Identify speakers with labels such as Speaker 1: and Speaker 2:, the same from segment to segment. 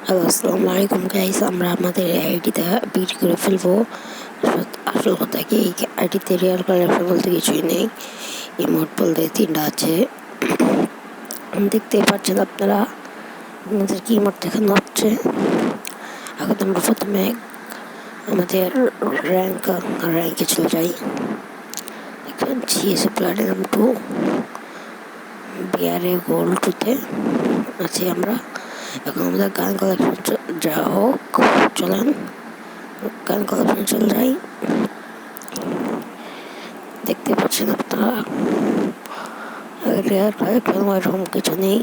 Speaker 1: Hello, আসসালামু আলাইকুম guys. আমরা আমাদের আইডিতে বিক্রি করে ফেলবো। আসল কথা কি, এই আইডিতে রিয়াল কালেকশন বলতে কিছুই নেই। ইমোট বলতে 3টা আছে, দেখতে পাচ্ছেন আপনারা। আপনাদের কি ইমোট দেখানো হচ্ছে। এখন আমরা প্রথমে আমাদের র্যাঙ্কে চলে যাই। এখন জিএসএ প্লাটিনাম 2 বিআরএ গোল্ড 2-তে আছি আমরা। এখন আমাদের গান কালেকশন যা হোক, চলেন গান কালেকশন চলে যাই। দেখতে পাচ্ছেন আপনারা রেয়ার কালেকশন ওরকম কিছু নেই।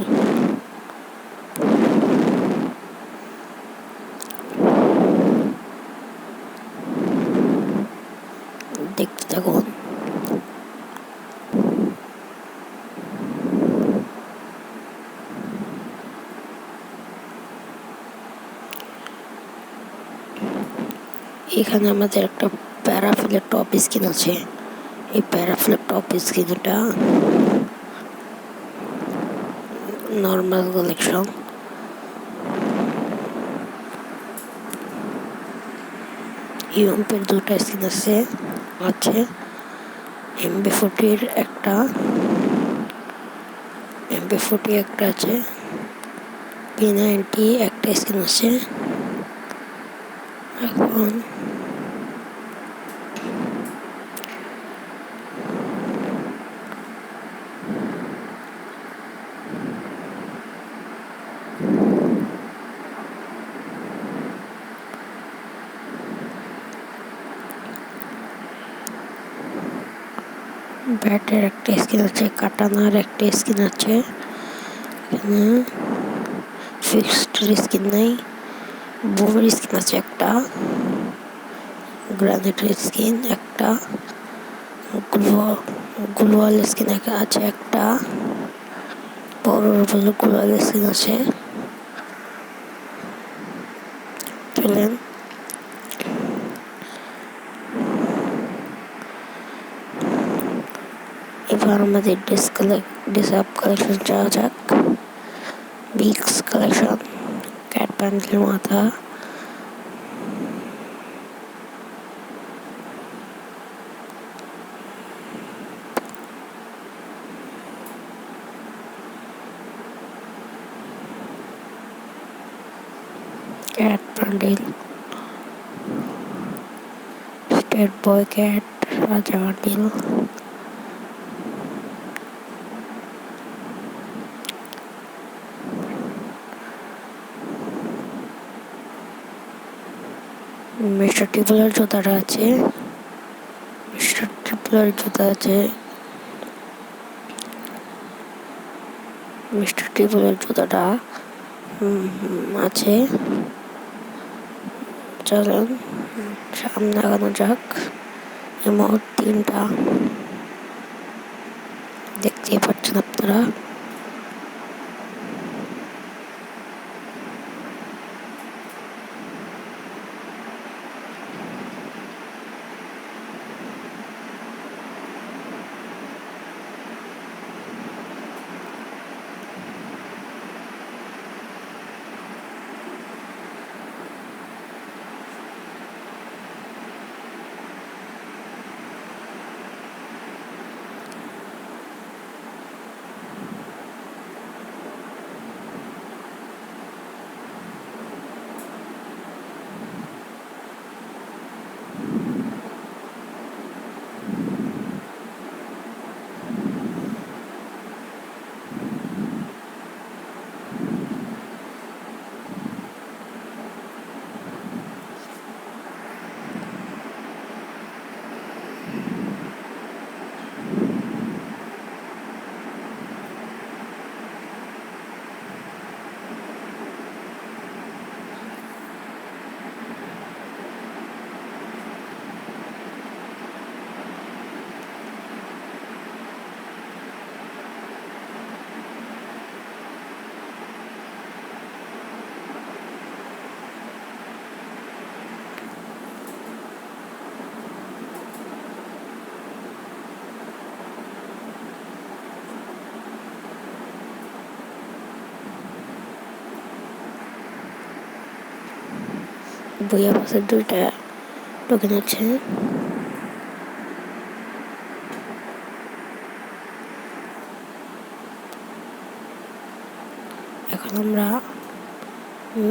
Speaker 1: দেখতে থাকুন। এখানে আমাদের একটা প্যারাফিলের টপ স্কিন আছে। এই প্যারাফিলের টপ স্কিনটা নর্মাল কালেকশন। ইউম্পের 2টা স্কিন আছে। এমবি40 একটা আছে। P90 একটা স্কিন আছে। এখন ব্যাটের একটা স্কিন আছে, কাটানার একটা স্কিন আছে। এখানে ফিক্সড স্কিন নেই। বুমের স্কিন আছে একটা, গ্রানেটের স্কিন একটা, গ্লোয়াল স্কিন আছে একটা, বড় গ্লোয়াল স্কিন আছে। চলেন এবার আমাদের ডিসআপ কালেকশন যাওয়া যাক। বিক্স কালেকশন, ক্যাট প্যান্ডেলের মাথা, cat pandal, state boy cat, রাজা বান্ডিল, মিস্টার টিপুলার জুতাটা আছে। মিস্টার টিপুলার জুতা আছে। মিস্টার টিপুলার জুতাটা আছে। চলেন সামনে আগানো যাক। ইমোট 3টা দেখতেই পাচ্ছেন আপনারা। বইয়া পাসের 2টা টোকেন আছে। এখন আমরা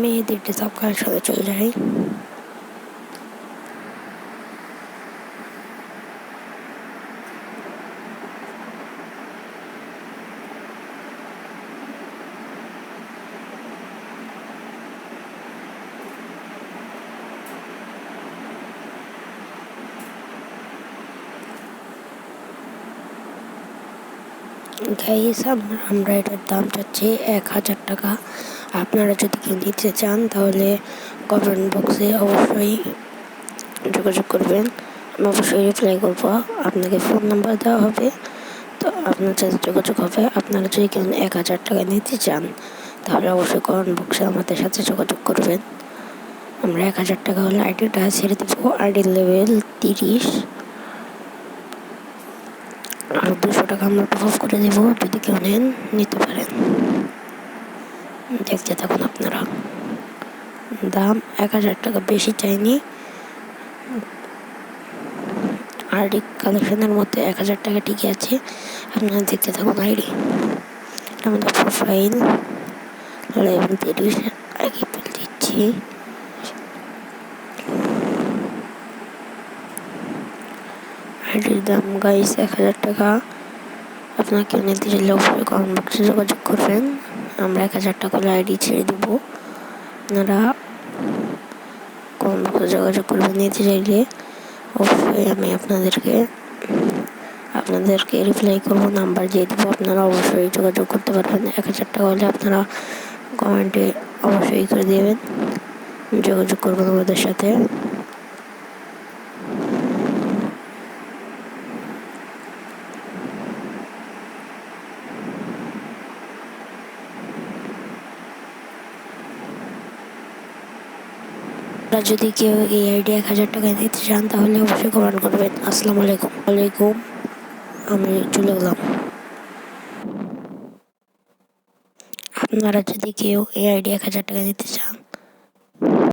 Speaker 1: মেহেদির সাব কালেকশনে চলে যাই। গাইস, আমরা এটার দাম চাচ্ছি 1000 টাকা। আপনারা যদি কেউ নিতে চান তাহলে কমেন্ট বক্সে অবশ্যই যোগাযোগ করবেন, আমি অবশ্যই রিপ্লাই করবো। আপনাকে ফোন নাম্বার দেওয়া হবে, তো আপনার সাথে যোগাযোগ হবে। আপনারা যদি কেউ 1000 টাকা নিতে চান তাহলে অবশ্যই কমেন্ট বক্সে আমাদের সাথে যোগাযোগ করবেন। আমরা 1000 টাকা হলে আইডিটা ছেড়ে দেবো। আইডি লেভেল 30, আর 200 টাকা আমরা টপ আপ করে দেবো। যদি কেউ নেন নিতে পারেন। দেখতে থাকুন আপনারা। দাম 1000 টাকা, বেশি চাইনি। আইডি কালেকশনের মধ্যে 1000 টাকা ঠিকই আছে। আপনারা দেখতে থাকুন। আইডি আমাদের প্রোফাইল লেভেল 30 আগে পেয়ে দিচ্ছি। আইডির দাম গাইস 1000 টাকা। আপনারা কেউ নিতে চাইলে অবশ্যই কমেন্ট বক্সে যোগাযোগ করবেন। আমরা 1000 টাকা আইডি ছেড়ে দেবো। আপনারা কমেন্ট বক্সে যোগাযোগ করবেন নিতে চাইলে। অবশ্যই আমি আপনাদেরকে রিপ্লাই করবো, নাম্বার দিয়ে দেবো। আপনারা অবশ্যই যোগাযোগ করতে পারবেন। 1000 টাকা হলে আপনারা কমেন্টে অবশ্যই করে দেবেন, যোগাযোগ করবেন আমাদের সাথে। যদি কেউ এই আইডি 1000 টাকায় নিতে চান তাহলে অবশ্যই কমেন্ট করবেন। আসসালামু আলাইকুম। আমি চলে গেলাম। আপনারা যদি কেউ এই আইডি 1000 টাকা নিতে চান